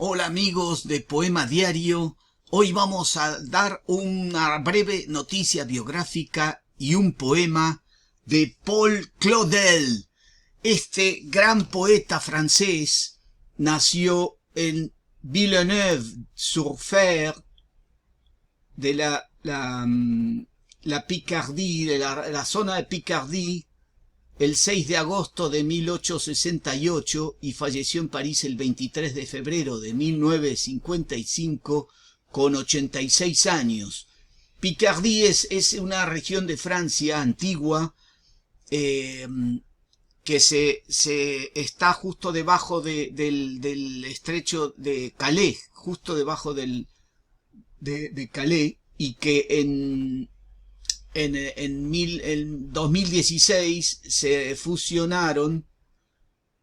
Hola amigos de Poema Diario, hoy vamos a dar una breve noticia biográfica y un poema de Paul Claudel. Este gran poeta francés nació en Villeneuve-sur-Fer de la Picardie, de la zona de Picardie, el 6 de agosto de 1868 y falleció en París el 23 de febrero de 1955 con 86 años. Picardie es una región de Francia antigua que se está justo debajo del estrecho de Calais, justo debajo de Calais, y que en 2016 se fusionaron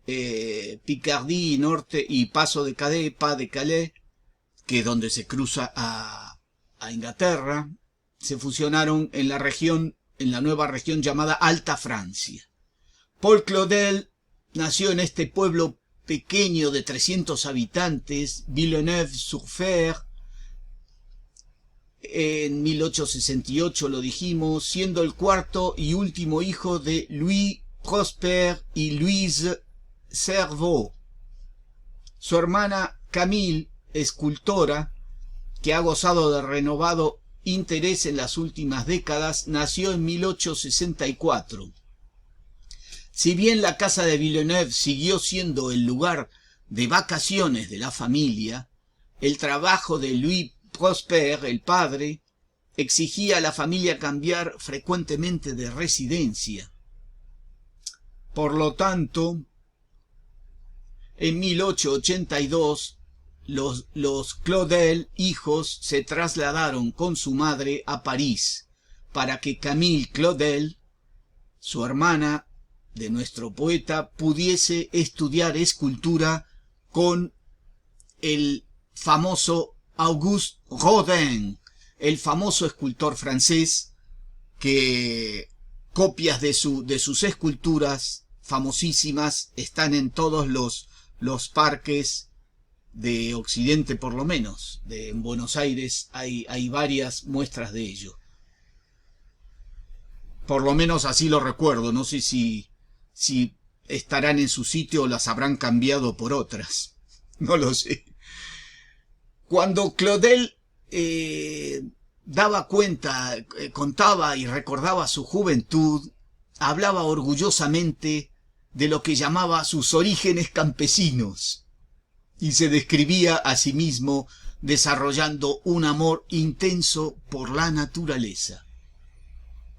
Picardie Norte y Paso de Calais, Pas de Calais, que es donde se cruza a Inglaterra, se fusionaron en la nueva región llamada Alta Francia. Paul Claudel nació en este pueblo pequeño de 300 habitantes, Villeneuve-sur-Fer, en 1868, lo dijimos, siendo el cuarto y último hijo de Louis Prosper y Louise Cerveau. Su hermana Camille, escultora, que ha gozado de renovado interés en las últimas décadas, nació en 1864. Si bien la casa de Villeneuve siguió siendo el lugar de vacaciones de la familia, el trabajo de Louis Prosper, el padre, exigía a la familia cambiar frecuentemente de residencia. Por lo tanto, en 1882, los Claudel hijos se trasladaron con su madre a París para que Camille Claudel, su hermana de nuestro poeta, pudiese estudiar escultura con el famoso Auguste Rodin, el famoso escultor francés, que copias de sus esculturas famosísimas están en todos los parques de Occidente, por lo menos. En Buenos Aires hay varias muestras de ello. Por lo menos así lo recuerdo. No sé si estarán en su sitio o las habrán cambiado por otras. No lo sé. Cuando Claudel daba cuenta, contaba y recordaba su juventud, hablaba orgullosamente de lo que llamaba sus orígenes campesinos y se describía a sí mismo desarrollando un amor intenso por la naturaleza.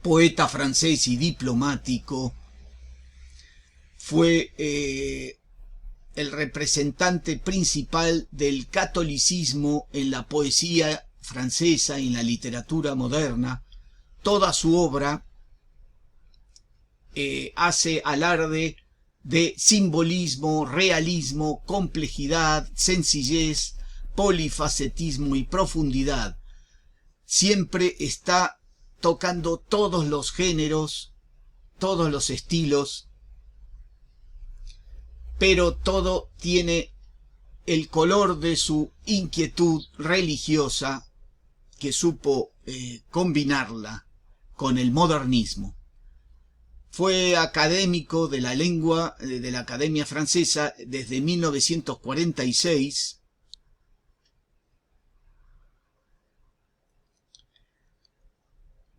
Poeta francés y diplomático, fue el representante principal del catolicismo en la poesía francesa y en la literatura moderna. Toda su obra hace alarde de simbolismo, realismo, complejidad, sencillez, polifacetismo y profundidad. Siempre está tocando todos los géneros, todos los estilos, pero todo tiene el color de su inquietud religiosa, que supo combinarla con el modernismo. Fue académico de la lengua de la Academia Francesa desde 1946.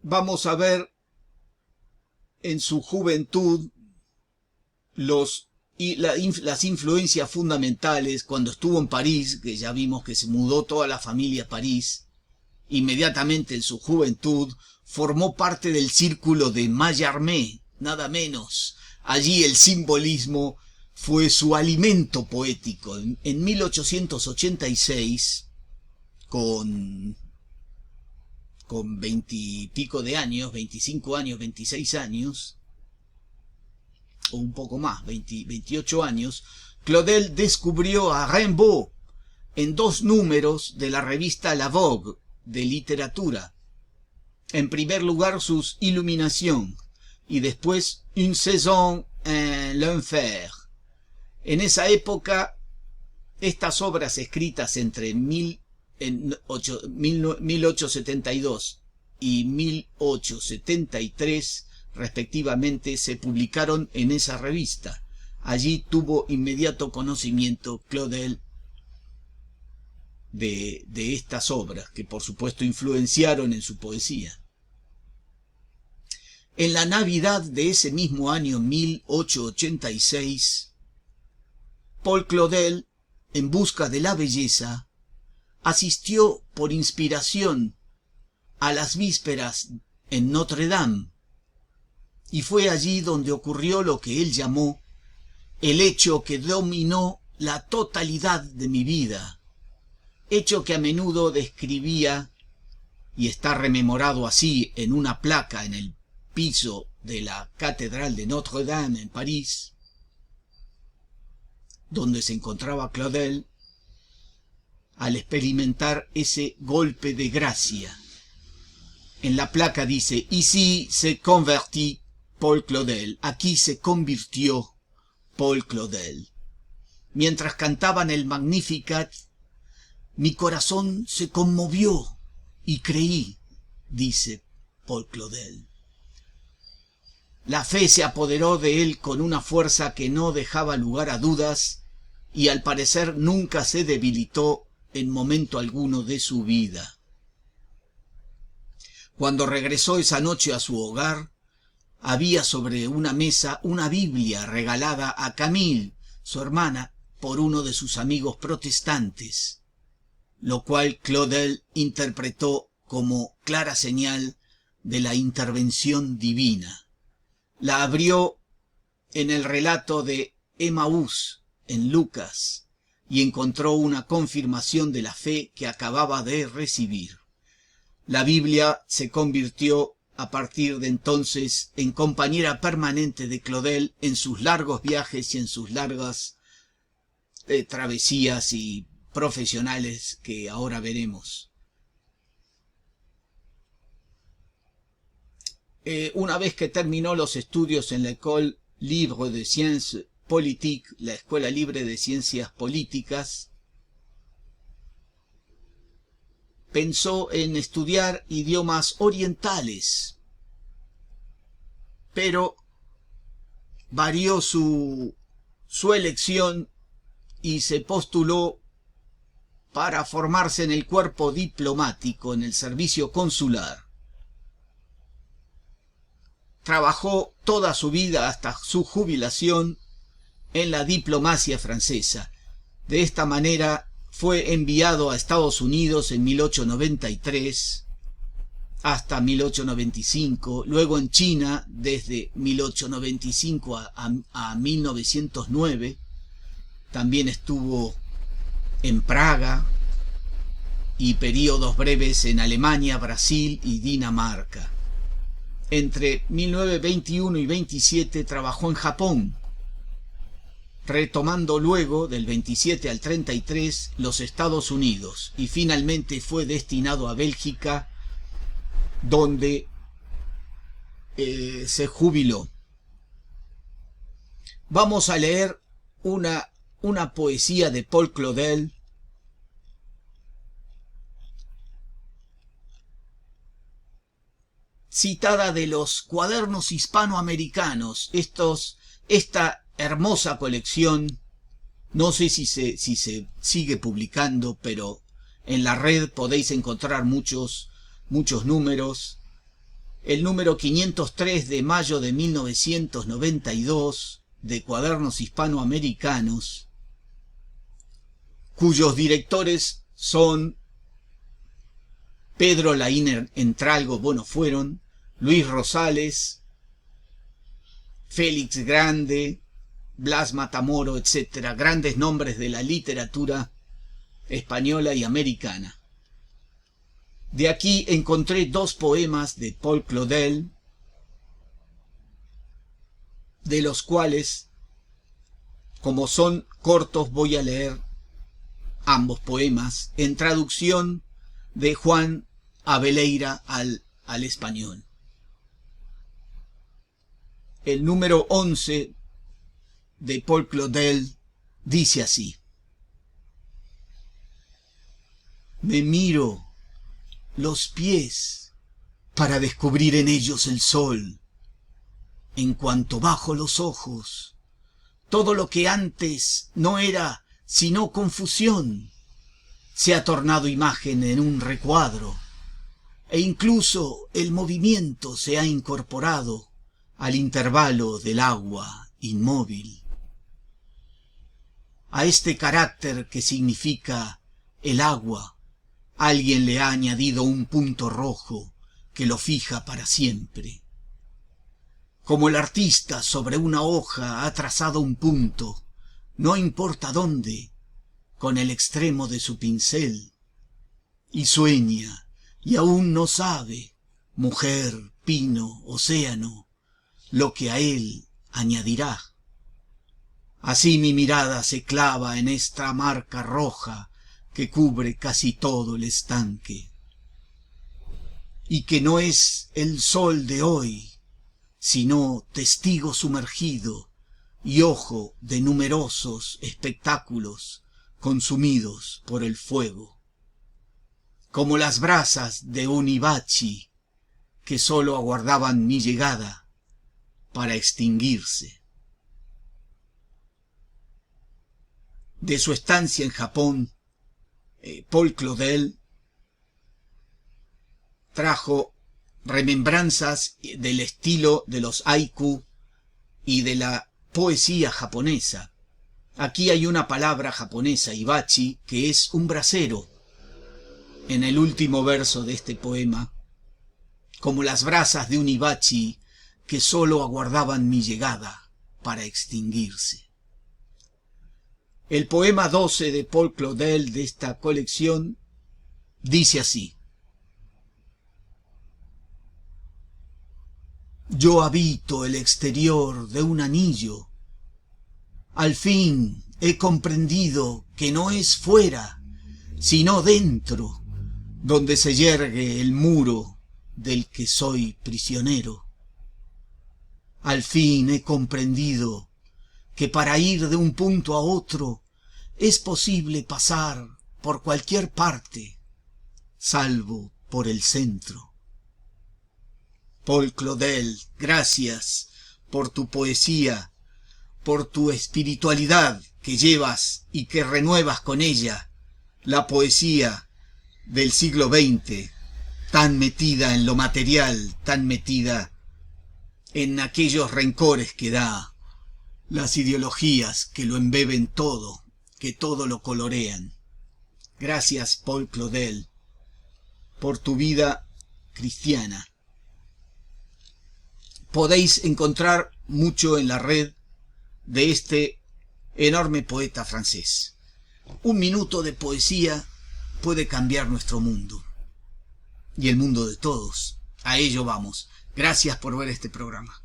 Vamos a ver en su juventud las influencias fundamentales. Cuando estuvo en París, que ya vimos que se mudó toda la familia a París, inmediatamente en su juventud formó parte del círculo de Mallarmé, nada menos. Allí el simbolismo fue su alimento poético. En 1886, con 20 y pico de años, 25 años, 26 años, o un poco más, 28 años, Claudel descubrió a Rimbaud en 2 números de la revista La Vogue de literatura. En primer lugar, sus Illuminations y después Une saison en l'enfer. En esa época Estas obras escritas entre 1872 y 1873, respectivamente, se publicaron en esa revista. Allí tuvo inmediato conocimiento Claudel de estas obras, que por supuesto influenciaron en su poesía. En la Navidad de ese mismo año 1886, Paul Claudel, en busca de la belleza, asistió por inspiración a las vísperas en Notre Dame, y fue allí donde ocurrió lo que él llamó el hecho que dominó la totalidad de mi vida, hecho que a menudo describía, y está rememorado así en una placa en el piso de la Catedral de Notre Dame en París, donde se encontraba Claudel, al experimentar ese golpe de gracia. En la placa dice: Ici se convertit Paul Claudel, aquí se convirtió Paul Claudel. Mientras cantaban el Magnificat, mi corazón se conmovió y creí, dice Paul Claudel. La fe se apoderó de él con una fuerza que no dejaba lugar a dudas y al parecer nunca se debilitó en momento alguno de su vida. Cuando regresó esa noche a su hogar, había sobre una mesa una Biblia regalada a Camille, su hermana, por uno de sus amigos protestantes, lo cual Claudel interpretó como clara señal de la intervención divina. La abrió en el relato de Emaús, en Lucas, y encontró una confirmación de la fe que acababa de recibir. La Biblia se convirtió a partir de entonces en compañera permanente de Claudel en sus largos viajes y en sus largas travesías y profesionales que ahora veremos. Una vez que terminó los estudios en la École Libre de Sciences Politiques, la Escuela Libre de Ciencias Políticas, pensó en estudiar idiomas orientales, pero varió su elección y se postuló para formarse en el cuerpo diplomático, en el servicio consular. Trabajó toda su vida hasta su jubilación en la diplomacia francesa. De esta manera fue enviado a Estados Unidos en 1893 hasta 1895, luego en China desde 1895 a 1909, también estuvo en Praga y periodos breves en Alemania, Brasil y Dinamarca. Entre 1921 y 27 trabajó en Japón, retomando luego del 27 al 33 los Estados Unidos, y finalmente fue destinado a Bélgica, donde se jubiló. Vamos a leer una poesía de Paul Claudel, citada de los Cuadernos Hispanoamericanos. Esta hermosa colección, no sé si se sigue publicando, pero en la red podéis encontrar muchos números. El número 503 de mayo de 1992 de Cuadernos Hispanoamericanos, cuyos directores son Pedro Laín Entralgo, fueron Luis Rosales, Félix Grande, Blas Matamoro, etc., grandes nombres de la literatura española y americana. De aquí encontré dos poemas de Paul Claudel, de los cuales, como son cortos, voy a leer ambos poemas en traducción de Juan Abeleira al español. El número 11 de Paul Claudel dice así: Me miro los pies para descubrir en ellos el sol. En cuanto bajo los ojos, todo lo que antes no era sino confusión se ha tornado imagen en un recuadro, e incluso el movimiento se ha incorporado al intervalo del agua inmóvil. A este carácter que significa el agua, alguien le ha añadido un punto rojo que lo fija para siempre. Como el artista sobre una hoja ha trazado un punto, no importa dónde, con el extremo de su pincel, y sueña, y aún no sabe, mujer, pino, océano, lo que a él añadirá. Así mi mirada se clava en esta marca roja que cubre casi todo el estanque, y que no es el sol de hoy, sino testigo sumergido y ojo de numerosos espectáculos consumidos por el fuego, como las brasas de un hibachi que sólo aguardaban mi llegada para extinguirse. De su estancia en Japón, Paul Claudel trajo remembranzas del estilo de los haiku y de la poesía japonesa. Aquí hay una palabra japonesa, hibachi, que es un brasero. En el último verso de este poema, como las brasas de un hibachi que sólo aguardaban mi llegada para extinguirse. El poema 12 de Paul Claudel de esta colección dice así: Yo habito el exterior de un anillo. Al fin he comprendido que no es fuera, sino dentro, donde se yergue el muro del que soy prisionero. Al fin he comprendido que para ir de un punto a otro es posible pasar por cualquier parte, salvo por el centro. Paul Claudel, gracias por tu poesía, por tu espiritualidad que llevas y que renuevas con ella la poesía del siglo XX, tan metida en lo material, tan metida en aquellos rencores que da, las ideologías que lo embeben todo, que todo lo colorean. Gracias, Paul Claudel, por tu vida cristiana. Podéis encontrar mucho en la red de este enorme poeta francés. Un minuto de poesía puede cambiar nuestro mundo y el mundo de todos. A ello vamos. Gracias por ver este programa.